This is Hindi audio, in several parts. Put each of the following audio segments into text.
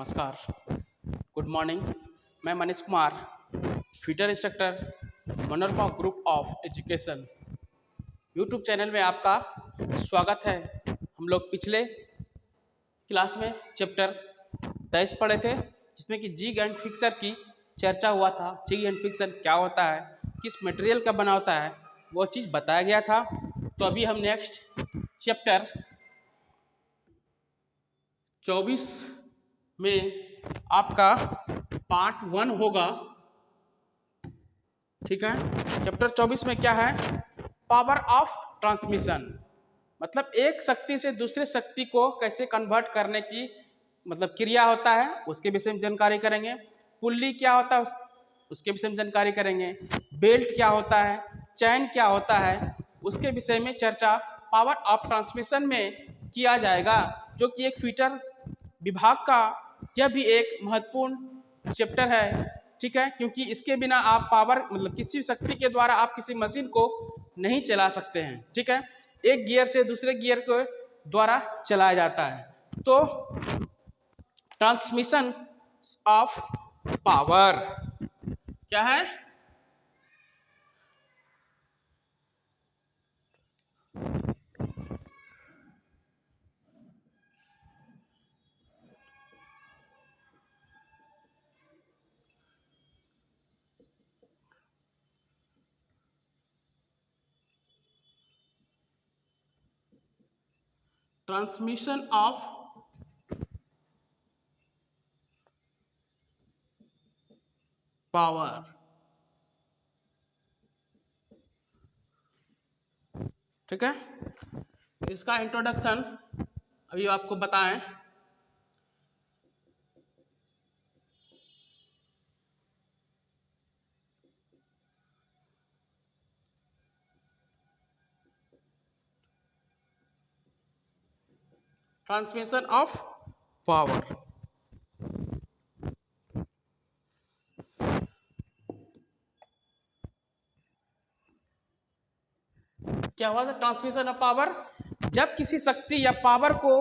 नमस्कार, गुड मॉर्निंग। मैं Manish Kumar, fitter instructor, Manorama group of education YouTube channel में आपका स्वागत है। हम लोग पिछले क्लास में चैप्टर 23 पढ़े थे, जिसमें कि जिग एंड फिक्सर की चर्चा हुआ था। जिग एंड फिक्सर क्या होता है, किस मटेरियल का बना होता है, वो चीज़ बताया गया था। तो अभी हम नेक्स्ट चैप्टर 24 में आपका पार्ट 1 होगा। ठीक है, चैप्टर 24 में क्या है, पावर ऑफ ट्रांसमिशन, मतलब एक शक्ति से दूसरे शक्ति को कैसे कन्वर्ट करने की मतलब क्रिया होता है, उसके विषय में जानकारी करेंगे। पुल्ली क्या होता है उसके विषय में जानकारी करेंगे। बेल्ट क्या होता है, चैन क्या होता है, उसके विषय में चर्चा पावर ऑफ ट्रांसमिशन में किया जाएगा, जो कि एक फीटर विभाग का यह भी एक महत्वपूर्ण चैप्टर है। ठीक है, क्योंकि इसके बिना आप पावर मतलब किसी शक्ति के द्वारा आप किसी मशीन को नहीं चला सकते हैं। ठीक है, एक गियर से दूसरे गियर के द्वारा चलाया जाता है। तो ट्रांसमिशन ऑफ पावर क्या है, ट्रांसमिशन ऑफ पावर। ठीक है, इसका इंट्रोडक्शन अभी आपको बताएं। ट्रांसमिशन ऑफ पावर क्या हुआ था, ट्रांसमिशन ऑफ पावर, जब किसी शक्ति या पावर को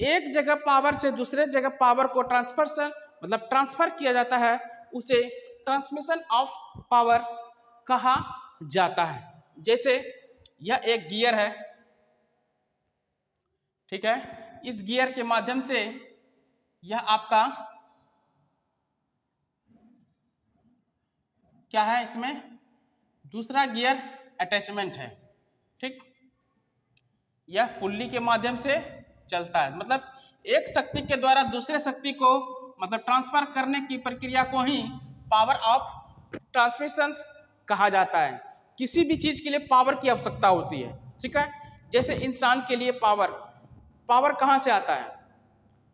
एक जगह पावर से दूसरे जगह पावर को ट्रांसफर किया जाता है, उसे ट्रांसमिशन ऑफ पावर कहा जाता है। जैसे यह एक गियर है, ठीक है, इस गियर के माध्यम से यह आपका क्या है, इसमें दूसरा गियर अटैचमेंट है। ठीक, यह पुल्ली के माध्यम से चलता है, मतलब एक शक्ति के द्वारा दूसरे शक्ति को मतलब ट्रांसफर करने की प्रक्रिया को ही पावर ऑफ ट्रांसमिशन कहा जाता है। किसी भी चीज के लिए पावर की आवश्यकता होती है। ठीक है, जैसे इंसान के लिए पावर कहाँ से आता है,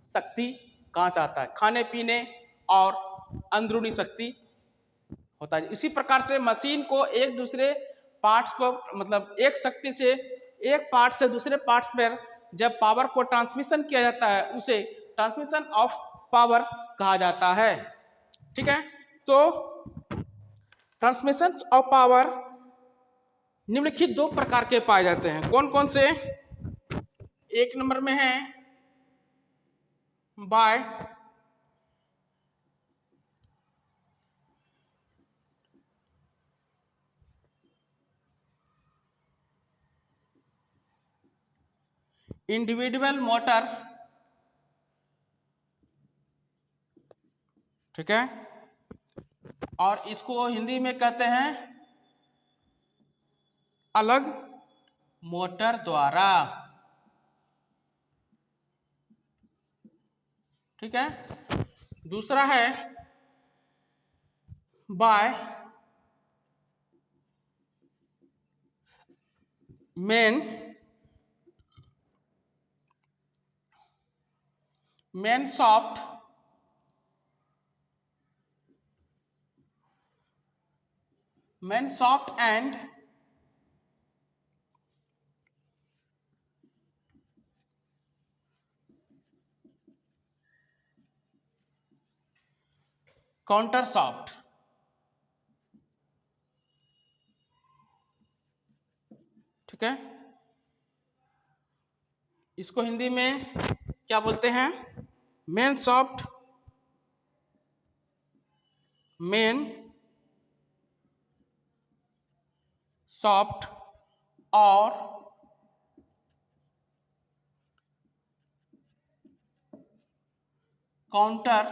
शक्ति कहाँ से आता है, खाने पीने और अंदरूनी शक्ति होता है। इसी प्रकार से मशीन को एक दूसरे पार्ट्स को मतलब एक शक्ति से एक पार्ट से दूसरे पार्ट्स पर जब पावर को ट्रांसमिशन किया जाता है, उसे ट्रांसमिशन ऑफ पावर कहा जाता है। ठीक है, तो ट्रांसमिशन ऑफ पावर निम्नलिखित दो प्रकार के पाए जाते हैं। कौन कौन से, एक नंबर में है बाय इंडिविजुअल मोटर। ठीक है, और इसको हिंदी में कहते हैं अलग मोटर द्वारा। ठीक है, दूसरा है by main shaft and counter shaft. ठीक है, इसको हिंदी में क्या बोलते हैं, मेन सॉफ्ट मेन सॉफ्ट और काउंटर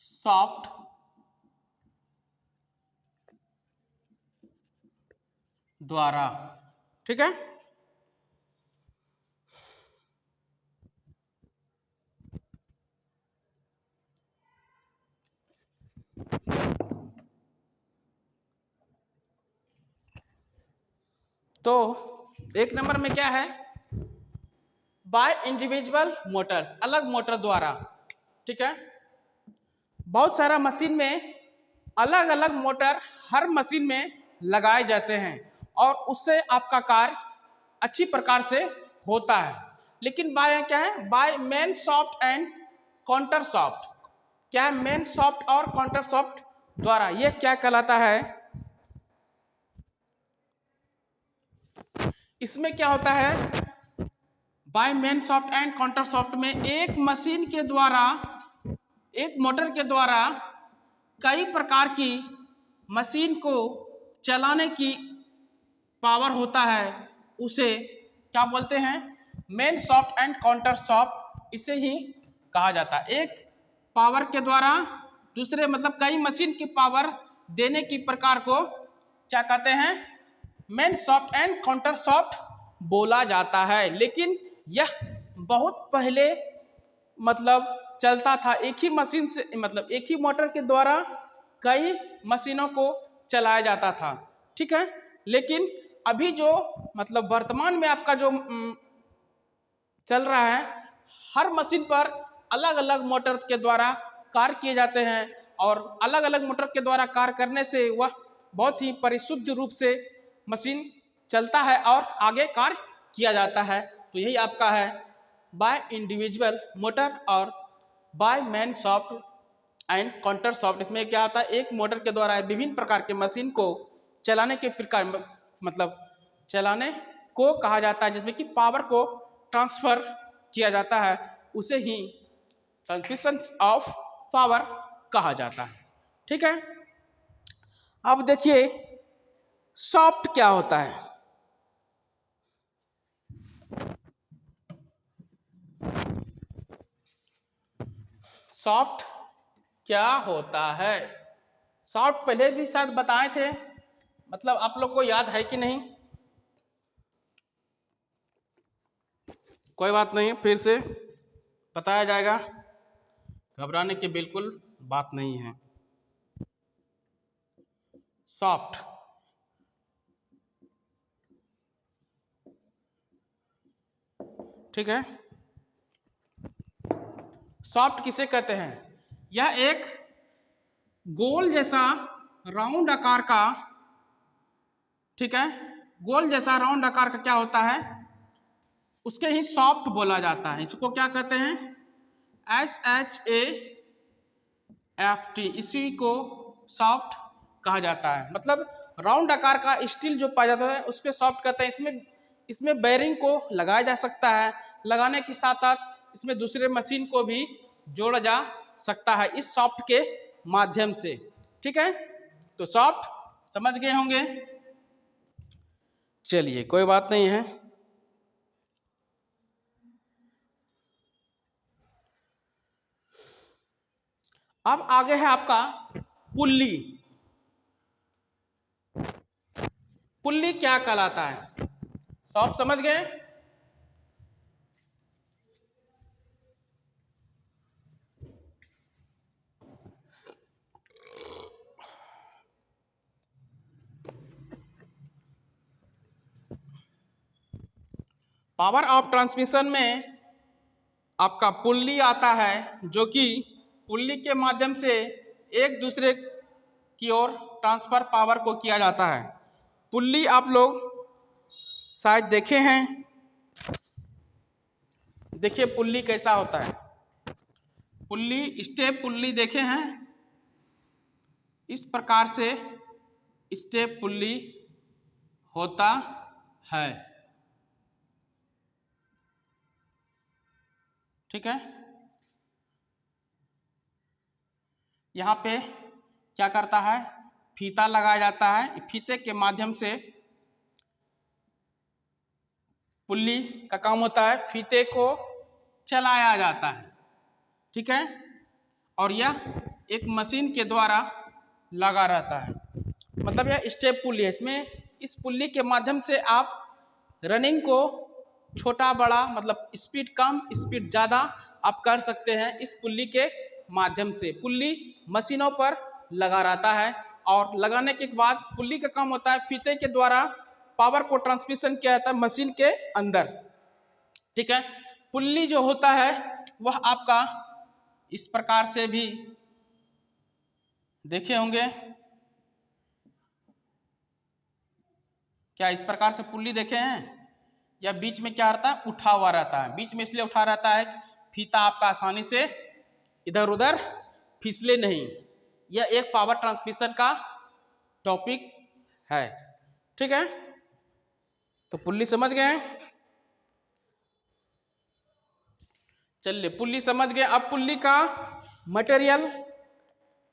सॉफ्ट द्वारा। ठीक है, तो एक नंबर में क्या है, बाय इंडिविजुअल मोटर्स, अलग मोटर द्वारा। ठीक है, बहुत सारा मशीन में अलग अलग मोटर हर मशीन में लगाए जाते हैं और उससे आपका कार्य अच्छी प्रकार से होता है। लेकिन बाय क्या है, by main shaft and counter shaft. क्या है, मेन सॉफ्ट और काउंटर सॉफ्ट द्वारा। यह क्या कहलाता है, इसमें क्या होता है, by main shaft and counter shaft में एक मशीन के द्वारा, एक मोटर के द्वारा कई प्रकार की मशीन को चलाने की पावर होता है, उसे क्या बोलते हैं, main shaft and counter soft, इसे ही कहा जाता है। एक पावर के द्वारा दूसरे मतलब कई मशीन की पावर देने की प्रकार को क्या कहते हैं, main shaft and counter soft बोला जाता है। लेकिन यह बहुत पहले मतलब चलता था, एक ही मशीन से मतलब एक ही मोटर के द्वारा कई मशीनों को चलाया जाता था। ठीक है, लेकिन अभी जो मतलब वर्तमान में आपका जो चल रहा है, हर मशीन पर अलग अलग मोटर के द्वारा कार्य किए जाते हैं और अलग अलग मोटर के द्वारा कार्य करने से वह बहुत ही परिशुद्ध रूप से मशीन चलता है और आगे कार्य किया जाता है। तो यही आपका है बाय इंडिविजुअल मोटर और by man soft and counter soft. इसमें क्या होता है, एक मोटर के द्वारा विभिन्न प्रकार के मशीन को चलाने के प्रकार मतलब चलाने को कहा जाता है, जिसमें कि पावर को ट्रांसफर किया जाता है, उसे ही ट्रांसमिशन ऑफ पावर कहा जाता है। ठीक है, अब देखिए सॉफ्ट क्या होता है। सॉफ्ट क्या होता है, सॉफ्ट पहले भी शायद बताए थे, मतलब आप लोग को याद है कि नहीं, कोई बात नहीं, फिर से बताया जाएगा, घबराने की बिल्कुल बात नहीं है। सॉफ्ट, ठीक है, सॉफ्ट किसे कहते हैं, यह एक गोल जैसा राउंड आकार का, ठीक है, गोल जैसा राउंड आकार का क्या होता है, उसके ही सॉफ्ट बोला जाता है। इसको क्या कहते हैं, SHAFT, इसी को सॉफ्ट कहा जाता है। मतलब राउंड आकार का स्टील जो पाया जाता है उसके सॉफ्ट कहते हैं। इसमें बेयरिंग को लगाया जा सकता है, लगाने के साथ साथ इसमें दूसरे मशीन को भी जोड़ा जा सकता है इस सॉफ्ट के माध्यम से। ठीक है, तो सॉफ्ट समझ गए होंगे, चलिए कोई बात नहीं है। अब आगे है आपका पुल्ली। पुल्ली क्या कहलाता है, सॉफ्ट समझ गए। पावर ऑफ ट्रांसमिशन में आपका पुल्ली आता है, जो कि पुल्ली के माध्यम से एक दूसरे की ओर ट्रांसफर पावर को किया जाता है। पुल्ली आप लोग शायद देखे हैं, देखिए पुल्ली कैसा होता है, पुल्ली स्टेप पुल्ली देखे हैं, इस प्रकार से स्टेप पुल्ली होता है। ठीक है, यहाँ पे क्या करता है, फीता लगाया जाता है। फीते के माध्यम से पुल्ली का काम होता है फीते को चलाया जाता है, ठीक है। और यह एक मशीन के द्वारा लगा रहता है, मतलब यह स्टेप पुल्ली है। इसमें इस पुल्ली के माध्यम से आप रनिंग को छोटा बड़ा, मतलब स्पीड कम स्पीड ज़्यादा आप कर सकते हैं इस पुल्ली के माध्यम से। पुल्ली मशीनों पर लगा रहता है और लगाने के बाद पुल्ली का काम होता है फीते के द्वारा पावर को ट्रांसमिशन किया जाता है मशीन के अंदर, ठीक है। पुल्ली जो होता है वह आपका इस प्रकार से भी देखे होंगे। क्या इस प्रकार से पुल्ली देखे हैं? या बीच में क्या रहता है, उठा हुआ रहता है। बीच में इसलिए उठा रहता है कि फीता आपका आसानी से इधर उधर फिसले नहीं। यह एक पावर ट्रांसमिशन का टॉपिक है, ठीक है। तो पुल्ली समझ गए? चलिए पुल्ली समझ गए। अब पुल्ली का मटेरियल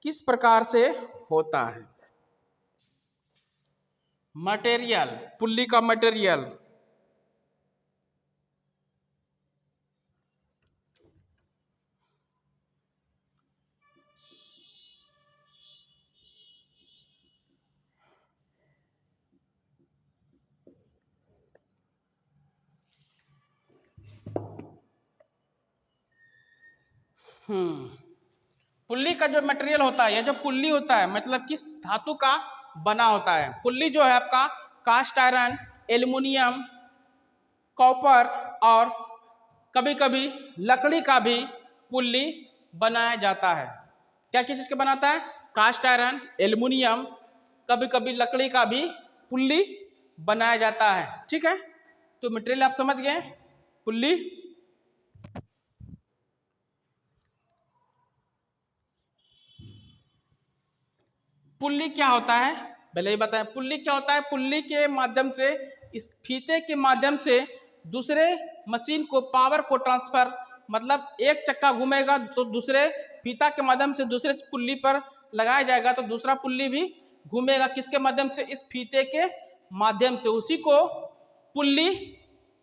किस प्रकार से होता है? मटेरियल, पुल्ली का मटेरियल पुल्ली का जो मटेरियल होता है, यह जो पुल्ली होता है मतलब किस धातु का बना होता है। पुल्ली जो है आपका कास्ट आयरन, एल्युमिनियम, कॉपर और कभी कभी लकड़ी का भी पुल्ली बनाया जाता है। क्या क्या चीज के बनाता है? कास्ट आयरन, एल्युमिनियम, कभी कभी लकड़ी का भी पुल्ली बनाया जाता है, ठीक है। तो मटेरियल आप समझ गए। पुल्ली पुल्ली क्या होता है पहले ही बताएं। पुल्ली क्या होता है? पुल्ली के माध्यम से, इस फीते के माध्यम से दूसरे मशीन को पावर को ट्रांसफर, मतलब एक चक्का घूमेगा तो दूसरे फीता के माध्यम से दूसरे पुल्ली पर लगाया जाएगा तो दूसरा पुल्ली भी घूमेगा। किसके माध्यम से? इस फीते के माध्यम से। उसी को पुल्ली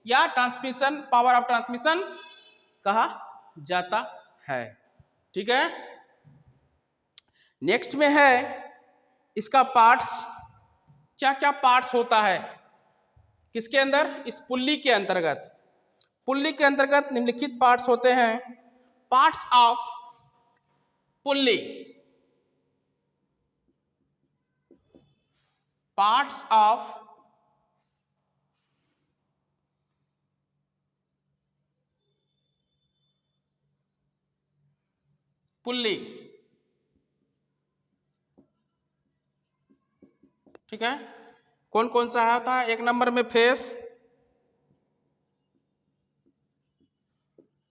या ट्रांसमिशन, पावर ऑफ ट्रांसमिशन कहा जाता है, ठीक है। नेक्स्ट में है इसका पार्ट्स। क्या क्या पार्ट्स होता है किसके अंदर? इस पुल्ली के अंतर्गत। पुल्ली के अंतर्गत निम्नलिखित पार्ट्स होते हैं। Parts of pulley, parts of pulley, ठीक है। कौन कौन सा होता है? एक नंबर में फेस,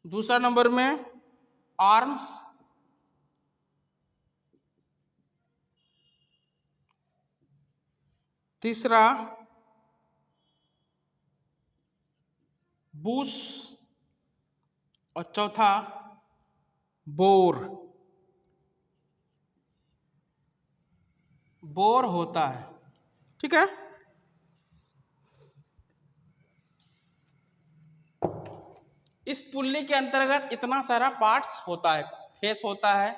दूसरा नंबर में आर्म्स, तीसरा बूश और चौथा बोर। बोर होता है, ठीक है। इस पुल्ली के अंतर्गत इतना सारा पार्ट्स होता है। फेस होता है,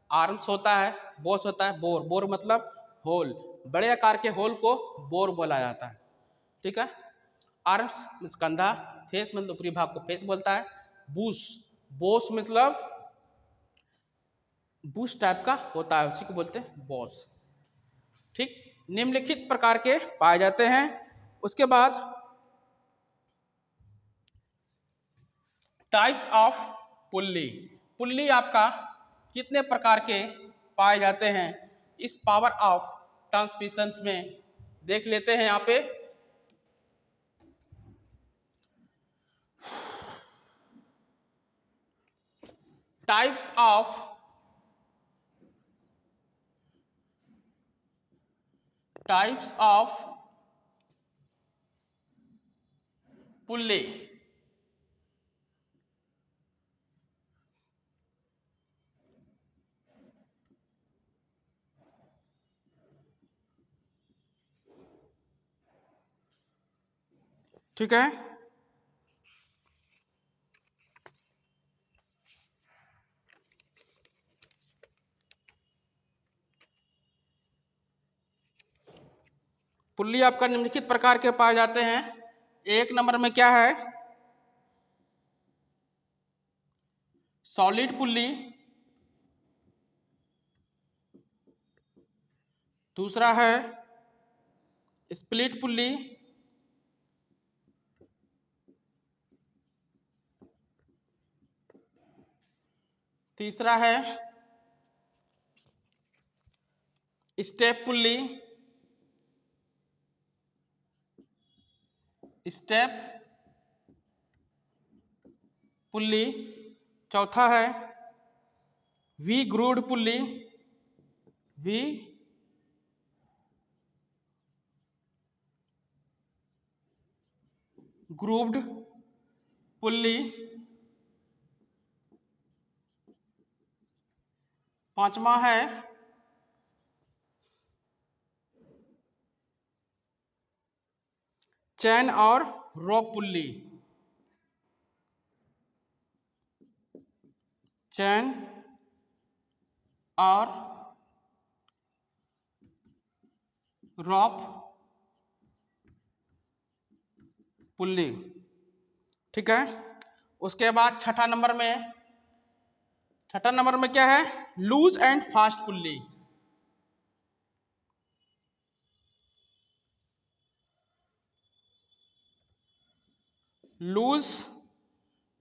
आर्म्स होता है, बोस होता है, बोर। बोर मतलब होल, बड़े आकार के होल को बोर बोला जाता है, ठीक है। आर्म्स मीन्स कंधा, फेस मतलब ऊपरी भाग को फेस बोलता है, बूस बोस मतलब बूस टाइप का होता है, उसी को बोलते हैं बॉस, ठीक। निम्नलिखित प्रकार के पाए जाते हैं। उसके बाद टाइप्स ऑफ पुल्ली। पुल्ली आपका कितने प्रकार के पाए जाते हैं इस पावर ऑफ ट्रांसमिशन में देख लेते हैं। यहाँ पे टाइप्स ऑफ पुल्ली। ठीक है। पुल्ली आपका निम्नलिखित प्रकार के पाए जाते हैं। एक नंबर में क्या है, सॉलिड पुल्ली। दूसरा है स्प्लिट पुल्ली। तीसरा है स्टेप पुल्ली। Step pulley. चौथा है V grooved pulley. V grooved pulley. पांचवा है चैन और रोप पुल्ली। चैन और रोप पुल्ली। ठीक है। उसके बाद छठा नंबर में क्या है, loose and fast pulley. Loose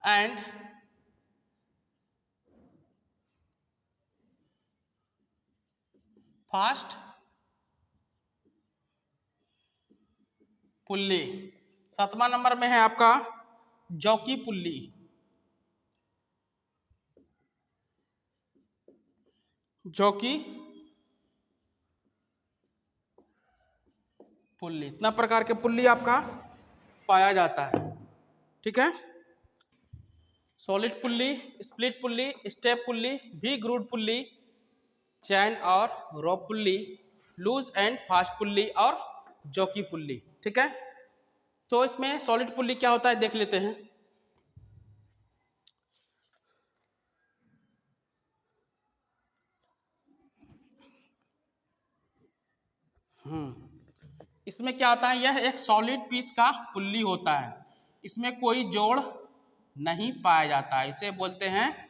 and fast pulley. सातवां नंबर में है आपका जॉकी पुल्ली। Jockey pulley. इतना प्रकार के पुल्ली आपका पाया जाता है। ठीक है। Solid pulley, split pulley, step pulley, V grooved pulley, chain और rope pulley, loose and fast pulley और जॉकी पुल्ली। ठीक है। तो इसमें सॉलिड पुल्ली क्या होता है देख लेते हैं। इसमें क्या होता है, यह एक सॉलिड पीस का पुल्ली होता है। इसमें कोई जोड़ नहीं पाया जाता है, इसे बोलते हैं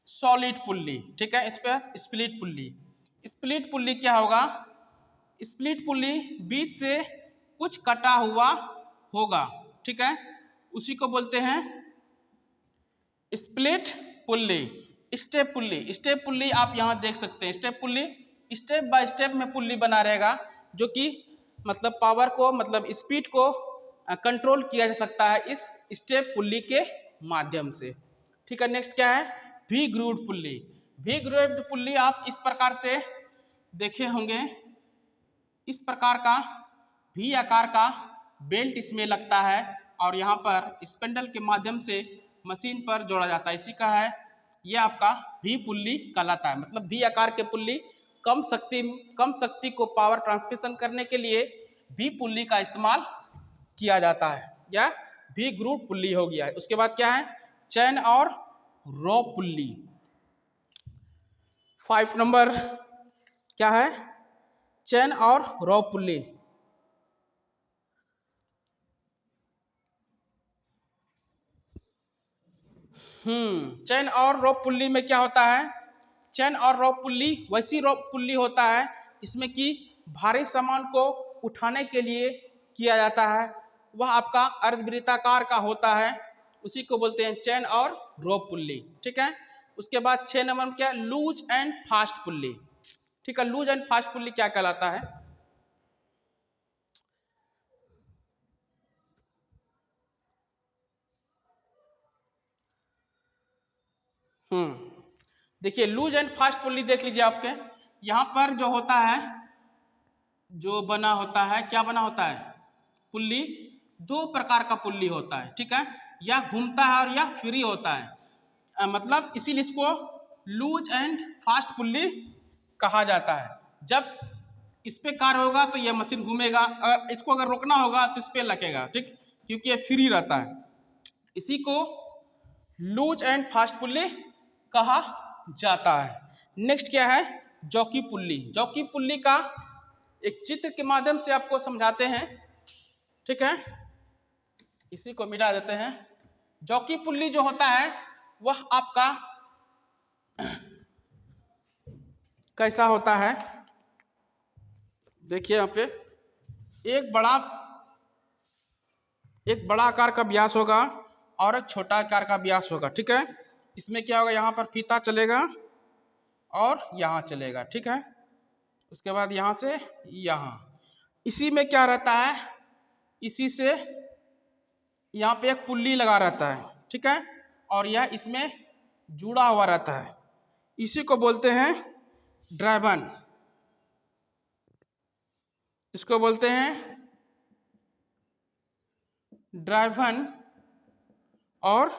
सॉलिड पुल्ली। ठीक है। इस पर स्प्लिट पुल्ली। स्प्लिट पुल्ली क्या होगा, स्प्लिट पुल्ली बीच से कुछ कटा हुआ होगा। ठीक है। उसी को बोलते हैं split pulley. Step pulley, step pulley आप यहाँ देख सकते हैं। Step pulley step by step में पुल्ली बना रहेगा, जो कि मतलब पावर को, मतलब स्पीड को कंट्रोल किया जा सकता है इस स्टेप पुल्ली के माध्यम से। ठीक है। नेक्स्ट क्या है, V grooved pulley. V grooved pulley आप इस प्रकार से देखे होंगे। इस प्रकार का वी आकार का बेल्ट इसमें लगता है और यहाँ पर स्पेंडल के माध्यम से मशीन पर जोड़ा जाता है। इसी का है यह आपका वी पुल्ली कहलाता है। मतलब वी आकार के पुल्ली कम शक्ति को पावर ट्रांसमिशन करने के लिए वी पुल्ली का इस्तेमाल किया जाता है, या वी ग्रूव्ड पुल्ली हो गया है। उसके बाद क्या है, चैन और रोप पुल्ली। 5 नंबर क्या है, चैन और रोप पुल्ली। चैन और रोप पुल्ली में क्या होता है, चैन और रोप पुल्ली वैसी रोप पुल्ली होता है जिसमें कि भारी सामान को उठाने के लिए किया जाता है। वह आपका अर्धवृत्ताकार का होता है, उसी को बोलते हैं चैन और रोप पुल्ली। ठीक है। उसके बाद 6 नंबर में क्या है, लूज एंड फास्ट पुल्ली। ठीक है। लूज एंड फास्ट पुल्ली क्या कहलाता है, देखिए लूज एंड फास्ट पुल्ली देख लीजिए। आपके यहाँ पर जो होता है, जो बना होता है, क्या बना होता है, पुल्ली 2 प्रकार का पुल्ली होता है। ठीक है। यह घूमता है और यह फ्री होता है। मतलब इसीलिए इसको लूज एंड फास्ट पुल्ली कहा जाता है। जब इस पे कार्य होगा तो यह मशीन घूमेगा, और इसको अगर रोकना होगा तो इस पे लगेगा। ठीक। क्योंकि ये फ्री रहता है। इसी को लूज एंड फास्ट पुल्ली कहा जाता है। नेक्स्ट क्या है, जॉकी पुल्ली। जॉकी पुल्ली का एक चित्र के माध्यम से आपको समझाते हैं, ठीक है, इसी को मिटा देते हैं। जॉकी पुल्ली जो होता है वह आपका कैसा होता है, देखिए यहाँ पे एक बड़ा आकार का व्यास होगा और एक छोटा आकार का व्यास होगा, ठीक है। इसमें क्या होगा, यहाँ पर फीता चलेगा और यहाँ चलेगा, ठीक है। उसके बाद यहाँ से यहाँ, इसी में क्या रहता है, इसी से यहाँ पे एक पुल्ली लगा रहता है, ठीक है, और यह इसमें जुड़ा हुआ रहता है। इसी को बोलते हैं ड्राइवन, इसको बोलते हैं ड्राइवन और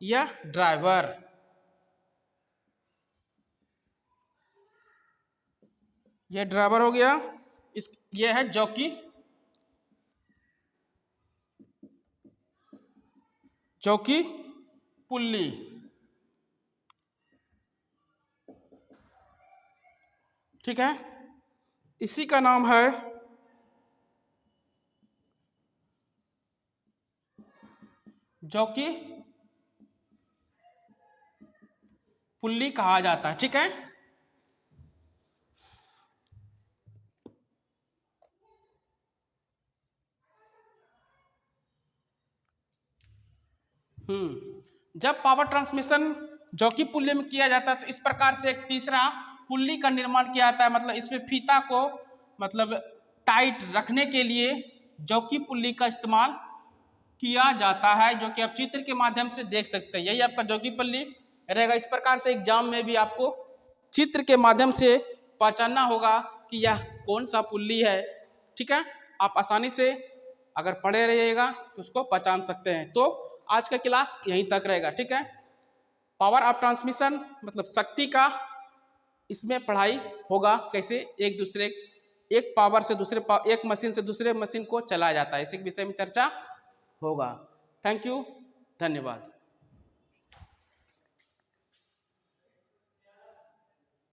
यह ड्राइवर। यह ड्राइवर हो गया। यह है जॉकी पुल्ली, ठीक है। इसी का नाम है जॉकी पुल्ली कहा जाता है, ठीक है। जब पावर ट्रांसमिशन जॉकी पुल्ली में किया जाता है तो इस प्रकार से एक तीसरा पुल्ली का निर्माण किया जाता है। मतलब इसमें फीता को मतलब टाइट रखने के लिए जॉकी पुल्ली का इस्तेमाल किया जाता है, जो कि आप चित्र के माध्यम से देख सकते हैं। यही आपका जॉकी पुल्ली रहेगा। इस प्रकार से एग्जाम में भी आपको चित्र के माध्यम से पहचानना होगा कि यह कौन सा पुल्ली है, ठीक है। आप आसानी से अगर पढ़े रहिएगा तो उसको पहचान सकते हैं। तो आज का क्लास यहीं तक रहेगा, ठीक है। पावर ऑफ ट्रांसमिशन मतलब शक्ति का इसमें पढ़ाई होगा, कैसे एक पावर से एक मशीन से दूसरे मशीन को चलाया जाता है, इसी विषय में चर्चा होगा। थैंक यू, धन्यवाद।